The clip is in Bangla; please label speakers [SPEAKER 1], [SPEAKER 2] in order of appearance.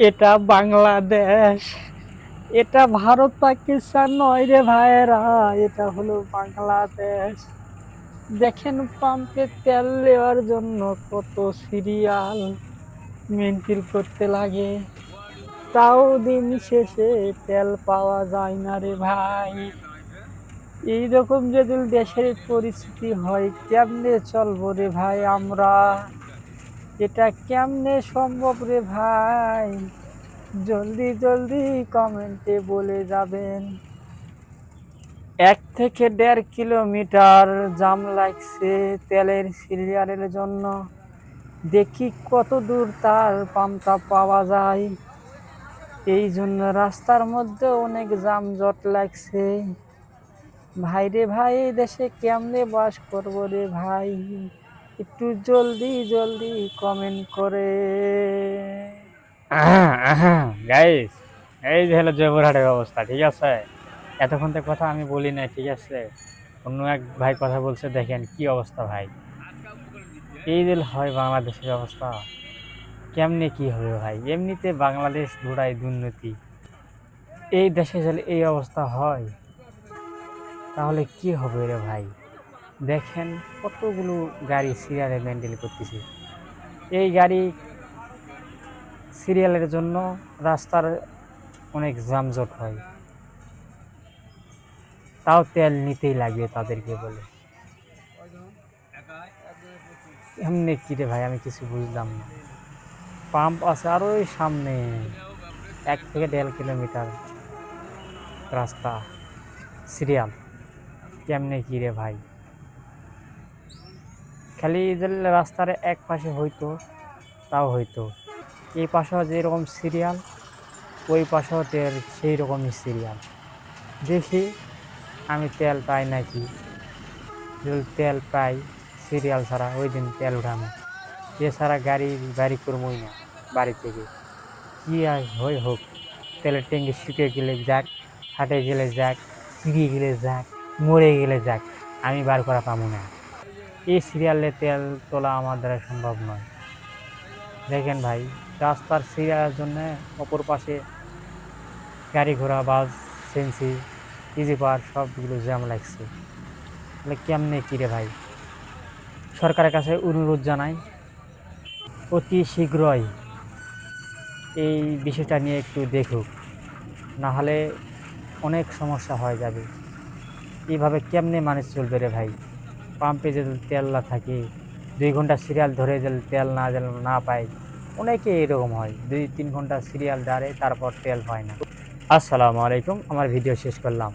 [SPEAKER 1] এটা বাংলাদেশ, এটা ভারত পাকিস্তান নয় রে ভাইরা, এটা হলো বাংলাদেশ। দেখেন পাম্পে তেল দেওয়ার জন্য কত সিরিয়াল মেনটেন করতে লাগে, তাও দিন শেষে তেল পাওয়া যায় না রে ভাই। এইরকম যদি দেশের পরিস্থিতি হয় কেমনে চলবো রে ভাই আমরা? এটা কেমনে সম্ভব রে ভাই? জলদি জলদি কমেন্টে বলে যাবেন। 1 থেকে 1.5 কিলোমিটার জাম লাগছে তেলের সিলিন্ডারের জন্য। দেখি কত দূর তার পাম্পটা পাওয়া যায়। এই জন্য রাস্তার মধ্যে অনেক যানজট লাগছে। ভাই রে ভাই, এই দেশে কেমনে বাস করবো রে ভাই? একটু জলদি জলদি কমেন্ট করে।
[SPEAKER 2] গাইস, এই যে হলো জয়পুরহাটের অবস্থা, ঠিক আছে? এতক্ষণ তো কথা আমি বলি নাই, ঠিক আছে? অন্য এক ভাই কথা বলছে, দেখেন কি অবস্থা ভাই। এই যে হয় বাংলাদেশের অবস্থা, কেমনে কি হবে ভাই? এমনিতে বাংলাদেশ গোড়ায় দুর্নীতি, এই দেশে যদি এই অবস্থা হয় তাহলে কি হবে রে ভাই? দেখেন কতগুলো গাড়ি সিরিয়ালে মেনটেন করতেছে। এই গাড়ি সিরিয়ালের জন্য রাস্তার অনেক যানজট হয়, তাও তেল নিতেই লাগবে তাদেরকে বলে। এমনি কি রে ভাই, আমি কিছু বুঝলাম না। পাম্প আছে আরো ওই সামনে, 1 থেকে 1.5 কিলোমিটার রাস্তা সিরিয়াল, কেমনে কি রে ভাই? খালি এদের রাস্তার এক পাশে হইতো তাও হইতো, এই পাশেও যেরকম সিরিয়াল ওই পাশেও তেল সেই রকমই সিরিয়াল। দেখি আমি তেল পাই নাকি। যদি তেল পাই সিরিয়াল ছাড়া ওই দিন তেল উঠানো, এছাড়া গাড়ি বাড়ি করবোই না বাড়ি থেকে। কি আর হয় হোক, তেলের ট্যাঙ্কি শুকিয়ে গেলে যাক, ফাটে গেলে যাক, ছিঁড়ে গেলে যাক, মরে গেলে যাক, আমি বার করা পাবো না। এই সিরিয়ালে তেল তোলা আমার দ্বারা সম্ভব নয়। দেখেন ভাই, রাস্তার সিরিয়ালের জন্য অপর পাশে গাড়ি ঘোড়া, বাস, সিএনজি, ইজি পার সবগুলো জ্যাম লাগছে। তাহলে কেমনে কি রে ভাই? সরকারের কাছে অনুরোধ জানাই, অতি শীঘ্রই এই বিষয়টা নিয়ে একটু দেখুক, না হলে অনেক সমস্যা হয়ে যাবে। এইভাবে কেমনে মানুষ চলবে রে ভাই? পাম্পে যদি তেল না থাকে, 2 ঘন্টা সিরিয়াল ধরে যদি তেল না পায়, অনেকে এরকম হয়, 2-3 ঘন্টা সিরিয়াল দাঁড়ে তারপর তেল পায় না। আসসালামু আলাইকুম, আমার ভিডিও শেষ করলাম।